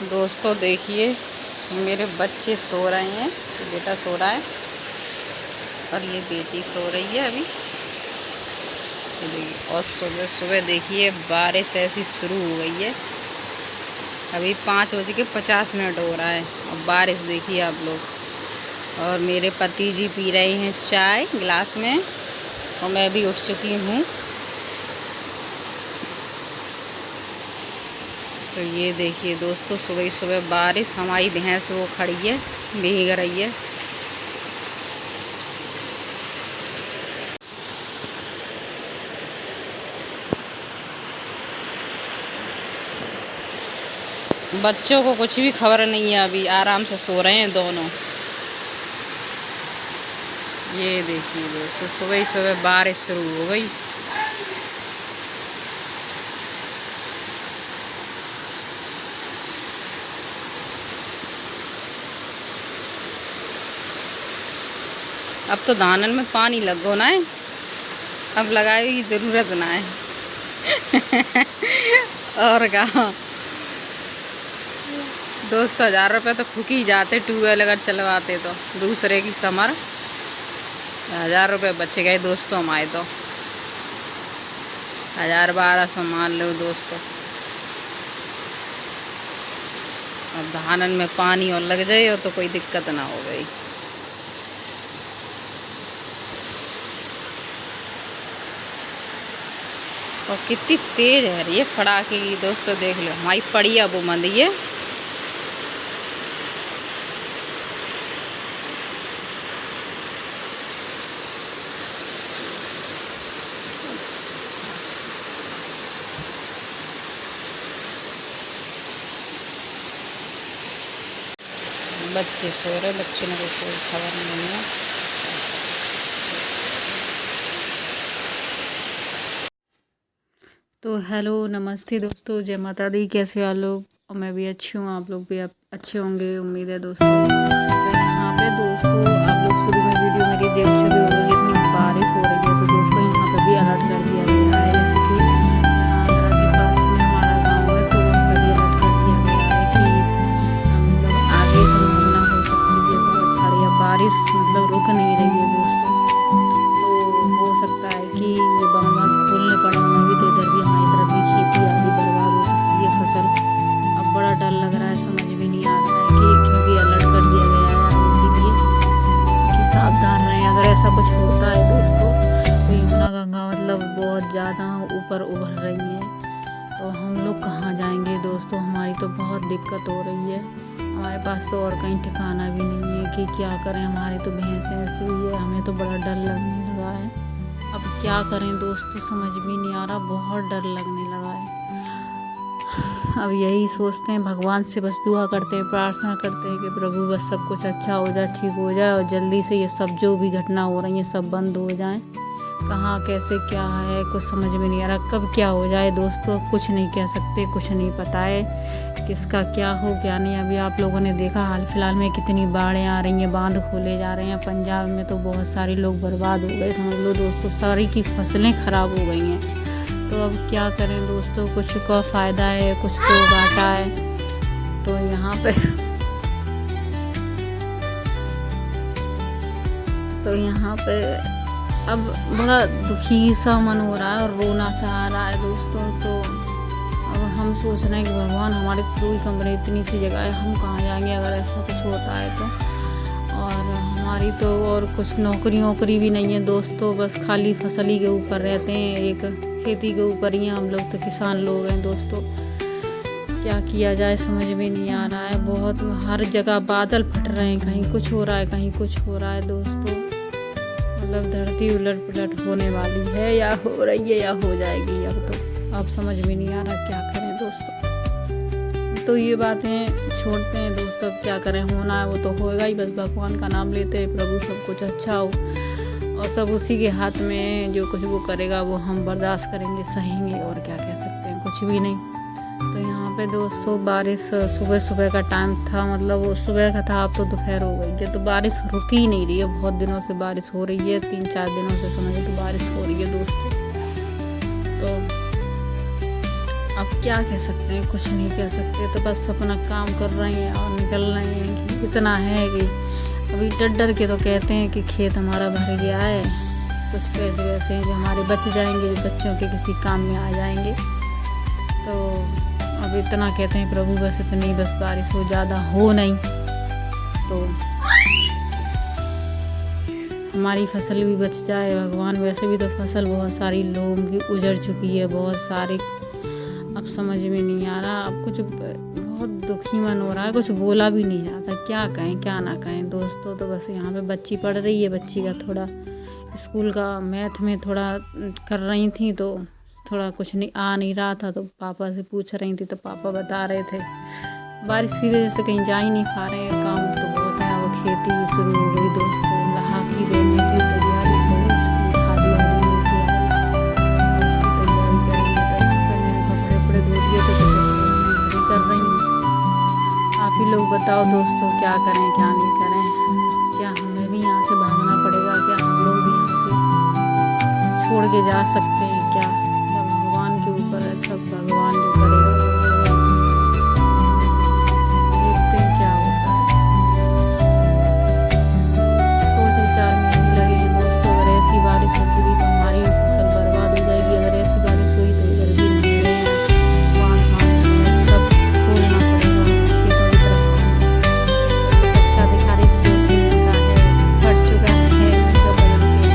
दोस्तों देखिए, मेरे बच्चे सो रहे हैं। तो बेटा सो रहा है और ये बेटी सो रही है अभी। और सुबह सुबह देखिए बारिश ऐसी शुरू हो गई है। अभी 5:50 हो रहा है और बारिश देखिए आप लोग। और मेरे पति जी पी रहे हैं चाय गिलास में और मैं भी उठ चुकी हूँ। तो ये देखिए दोस्तों, सुबह सुबह बारिश, हमारी भैंस वो खड़ी है, भीग रही है। बच्चों को कुछ भी खबर नहीं है, अभी आराम से सो रहे हैं दोनों। ये देखिए दोस्तों, सुबह ही सुबह बारिश शुरू हो गई। अब तो धानन में पानी लगो ना है, अब लगाए की ज़रूरत ना है। और कहा दोस्तों, 1000 रुपये तो फूक ही जाते ट्यूबवेल अगर चलवाते तो। दूसरे की समर 1000 रुपये बचे गए दोस्तों हमारे तो। 1000-1200 मान लो दोस्तों। अब धानन में पानी और लग जाए तो कोई दिक्कत ना हो गई। और कितनी तेज है ये कड़ाके की दोस्तों, देख लो हमारी पड़िया वो मंदी है। बच्चे सो रहे, बच्चों को कोई खबर नहीं है। तो हेलो नमस्ते दोस्तों, जय माता दी। कैसे हो आप लोग? और मैं भी अच्छी हूँ, आप लोग भी अच्छे होंगे उम्मीद है दोस्तों। तो यहाँ पे दोस्तों आप लोग शुरू में वीडियो मेरी देख चुके होंगे, कितनी बारिश हो रही है। तो दोस्तों यहाँ पे भी अलर्ट कर दिया गया है, जैसे कि आगरा के पास में हमारा गाँव है, तो वहाँ पर भी अलर्ट कर दिया गया है कि मतलब आगे संभावना हो सकती है बहुत सारी। अब बारिश मतलब रुक नहीं रही है दोस्तों, तो हो सकता है कि ये बांध खोलने पड़े हमें भी, तो इधर भी हमारी तरफ भी खेती आदि बर्बाद हो सकती है फसल। अब बड़ा डर लग रहा है, समझ में नहीं आ रहा है कि क्योंकि अलर्ट कर दिया गया है आगे के लिए कि सावधान रहें। अगर ऐसा कुछ होता है दोस्तों तो यमुना गंगा मतलब बहुत ज़्यादा ऊपर उभर रही है, तो हम लोग कहाँ जाएंगे दोस्तों? हमारी तो बहुत दिक्कत हो रही है। हमारे पास तो और कहीं ठिकाना भी नहीं है कि क्या करें। हमारी तो भैंस भी है, हमें तो बड़ा डर लगने लगा है। अब क्या करें दोस्तों, समझ भी नहीं आ रहा, बहुत डर लगने लगा है। अब यही सोचते हैं, भगवान से बस दुआ करते हैं, प्रार्थना करते हैं कि प्रभु बस सब कुछ अच्छा हो जाए, ठीक हो जाए और जल्दी से ये सब जो भी घटना हो रही है सब बंद हो जाए। कहाँ कैसे क्या है कुछ समझ में नहीं आ रहा, कब क्या हो जाए दोस्तों कुछ नहीं कह सकते, कुछ नहीं पता है किसका क्या हो क्या नहीं। अभी आप लोगों ने देखा हाल फिलहाल में कितनी बाढ़ें आ रही हैं, बांध खोले जा रहे हैं। पंजाब में तो बहुत सारे लोग बर्बाद हो गए, समझ लो दोस्तों, सारी की फसलें ख़राब हो गई हैं। तो अब क्या करें दोस्तों, कुछ को फ़ायदा है कुछ को घाटा है। तो यहाँ पे अब बड़ा दुखी सा मन हो रहा है और रोना सा आ रहा है दोस्तों। तो अब हम सोच रहे हैं कि भगवान, हमारे कोई कमरे इतनी सी जगह है, हम कहाँ जाएंगे अगर ऐसा कुछ होता है तो। और हमारी तो और कुछ नौकरी भी नहीं है दोस्तों, बस खाली फसल ही के ऊपर रहते हैं, एक खेती के ऊपर ही हम लोग तो किसान लोग हैं दोस्तों। क्या किया जाए समझ में नहीं आ रहा है। बहुत हर जगह बादल फट रहे हैं, कहीं कुछ हो रहा है कहीं कुछ हो रहा है दोस्तों। मतलब धरती उलट पुलट होने वाली है, या हो रही है या हो जाएगी। अब समझ में नहीं आ रहा क्या करें दोस्तों। तो ये बातें छोड़ते हैं दोस्तों, अब क्या करें, होना है वो तो होएगा ही। बस भगवान का नाम लेते हैं, प्रभु सब कुछ अच्छा हो और सब उसी के हाथ में, जो कुछ वो करेगा वो हम बर्दाश्त करेंगे, सहेंगे, और क्या कह सकते हैं, कुछ भी नहीं। तो यहाँ पे दोस्तों बारिश सुबह सुबह का टाइम था, मतलब वो सुबह का था, अब तो दोपहर हो गई है। तो बारिश रुक ही नहीं रही है, बहुत दिनों से बारिश हो रही है, 3-4 दिनों से समझ तो बारिश हो रही है दोस्तों। तो अब क्या कह सकते हैं, कुछ नहीं कह सकते, तो बस अपना काम कर रहे हैं और निकल रहे हैं। कि इतना है कि अभी डर डर के तो कहते हैं कि खेत हमारा भर गया है, कुछ पैसे वैसे हैं जो हमारे बच जाएंगे, जो बच्चों के किसी काम में आ जाएंगे। तो अब इतना कहते हैं प्रभु बस इतनी बस बारिश हो, ज़्यादा हो नहीं तो हमारी फसल भी बच जाए भगवान। वैसे भी तो फसल बहुत सारी लोगों की उजड़ चुकी है, बहुत सारे। अब समझ में नहीं आ रहा, अब कुछ बहुत दुखी मन हो रहा है, कुछ बोला भी नहीं जाता, क्या कहें क्या ना कहें दोस्तों। तो बस यहाँ पे बच्ची पढ़ रही है, बच्ची का थोड़ा स्कूल का मैथ में थोड़ा कर रही थी, तो थोड़ा कुछ नहीं आ नहीं रहा था, तो पापा से पूछ रही थी, तो पापा बता रहे थे बारिश की वजह से कहीं जा ही नहीं पा रहे हैं, काम तो बहुत है। अब खेती शुरू हो गई दोस्तों, लहाकी देने की तैयारी, तो उसकी खादी वादी मिलती है, उसकी तैयारी करेंगे। तो मेरे कपड़े वपड़े धो दिए थे, तो घड़ी कर रही हूँ। आप ही लोग बताओ दोस्तों, क्या करें क्या नहीं करें, क्या हमें भी यहाँ से भागना पड़ेगा, क्या हम लोग भी यहाँ से छोड़ के जा सकते हैं क्या? भगवान के ऊपर है सब, भगवान जो करेगा देखते हैं क्या होता है। सोच विचार में नहीं लगे हैं दोस्तों। अगर ऐसी बारिश होगी तो हमारी फसल बर्बाद हो जाएगी। अगर ऐसी बारिश हुई तो इधर भी नहीं रहे सब खोलना पड़ेगा, खेतों की तरफ। अच्छा दिखा रही थी दोस्तों, का है फट चुका है, तो बदल के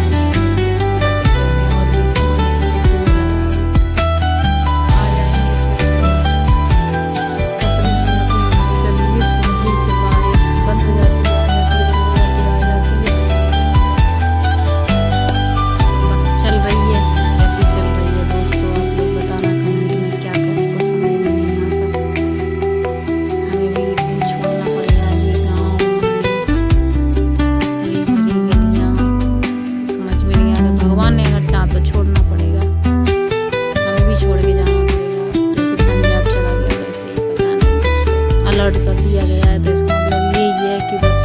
और भी कर दिया गया है। तो इसका मतलब यही है कि बस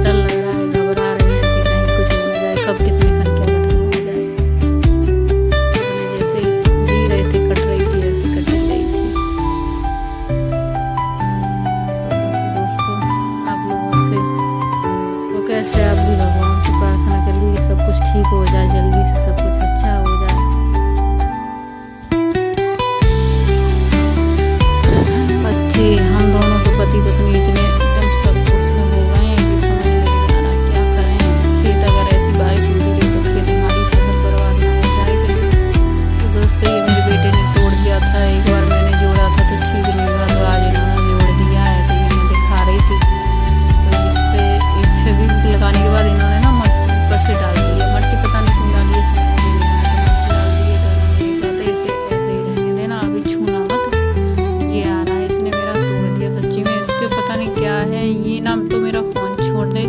डर लग रहा है, घबरा रहे हैं कि कहीं कुछ हो जाए, कब कितने घंटे क्या घटना हो जाए। जैसे जी रहे थे, कट रही थी, वैसे कट रही थी। तो दोस्तों आप लोगों से वो कैसे, आप भी भगवान से प्रार्थना करिए कि सब कुछ ठीक हो जाए, जल्दी से सब कुछ अच्छा हो जाए। बच्चे हम दोनों तो पति पत्नी इतने एकदम सब उसमें हो गए हैं कि समझ में नहीं आ रहा क्या करें। खेत अगर ऐसी बारिश होगी तो फिर हमारी फसल बर्बाद ना हो जाएगी। तो दोस्तों ये मेरे बेटे ने तोड़ दिया था, एक बार मैंने जोड़ा था तो ठीक नहीं हुआ, तो आज इन्होंने जोड़ दिया है। तो ये मैं दिखा रही थी, तो इस पर एक फेविक्विक लगाने के बाद इन्होंने ना मट्टी ऊपर से डाल दी है। मट्टी पता नहीं क्यों डाली है, समझ में नहीं आया, तो डाल दी है। तो इन्होंने कहा था इसे ऐसे ही रहने देना, अभी छूना मत, ये आ रहा है। इसने मेरा तोड़ दिया सच्ची में। इसके पता नहीं क्या है, ये ना तो मेरा फ़ोन छोड़े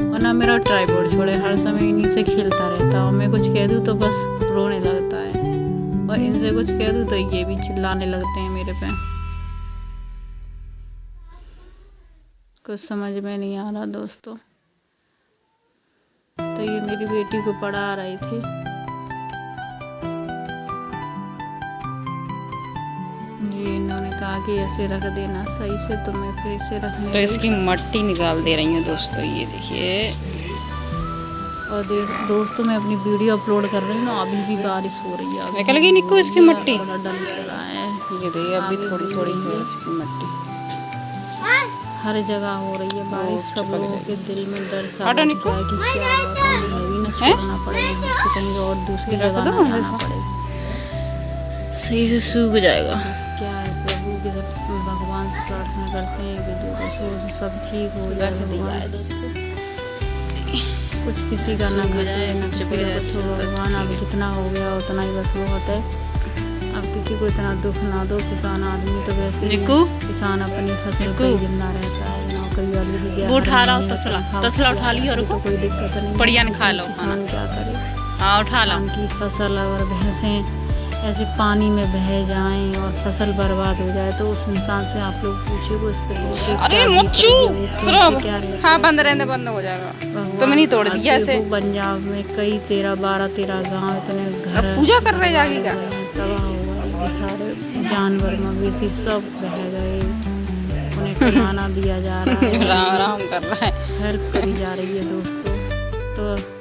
और ना मेरा ट्राइपॉड छोड़े, हर समय इन्हीं से खेलता रहता है। और मैं कुछ कह दूँ तो बस रोने लगता है, और इनसे कुछ कह दूँ तो ये भी चिल्लाने लगते हैं मेरे पे। कुछ समझ में नहीं आ रहा दोस्तों। तो ये मेरी बेटी को पढ़ा रही थी। ये इन्होंने कहा कि ऐसे रख देना सही से, तो मैं फिर इसे रखने तो इसकी मट्टी निकाल दे रही हूँ दोस्तों, ये देखिए। और दोस्तों मैं अपनी वीडियो अपलोड कर रही हूँ ना, अभी भी बारिश हो रही है। निकल गई निक्को इसकी मट्टी, थोड़ा डल रहा है, ये देखिए अभी थोड़ी थोड़ी है इसकी मट्टी। हर जगह हो रही है बारिश। सब लोगों के दिल में डर सा हटो है निक्को। कि क्या हुआ, कहीं हमें भी ना छोड़ना पड़े, इससे कहीं और दूसरी जगह ना जाना पड़े, सही से सूख जाएगा। बस क्या है, प्रभु के भगवान से प्रार्थना करते हैं कि जो कुछ हो सब ठीक हो जाए। भगवान कुछ किसी का ना हो जाए, ना किसी का कुछ हो। भगवान अब जितना हो गया उतना ही बस बहुत है। अब किसी को इतना दुख ना दो। किसान आदमी तो वैसे ही किसान अपनी फसल पे ही जिंदा रहता है। नौकरी वाली भी क्या, उठा रहा हूँ तसला उठा लिया, और तो कोई दिक्कत नहीं, बढ़िया ने खा लो। किसान क्या करे। हाँ उठा लो। किसान की फसल अगर भैंसें ऐसे पानी में बह जाएं और फसल बर्बाद हो जाए, तो उस इंसान से आप लोग पूछे उस पर। अरे मच्छू हाँ बंद रहने, बंद हो जाएगा। तुमने नहीं तोड़ दिया ऐसे। पंजाब में कई 12-13 गांव इतने घर पूजा कर रहे जाके क्या तबाह हो गए। सारे जानवर मवेशी सब बह गए, उन्हें खिलाना दिया जा रहा है, राम राम कर रहा है। हेल्प करी जा रही है दोस्तों। तो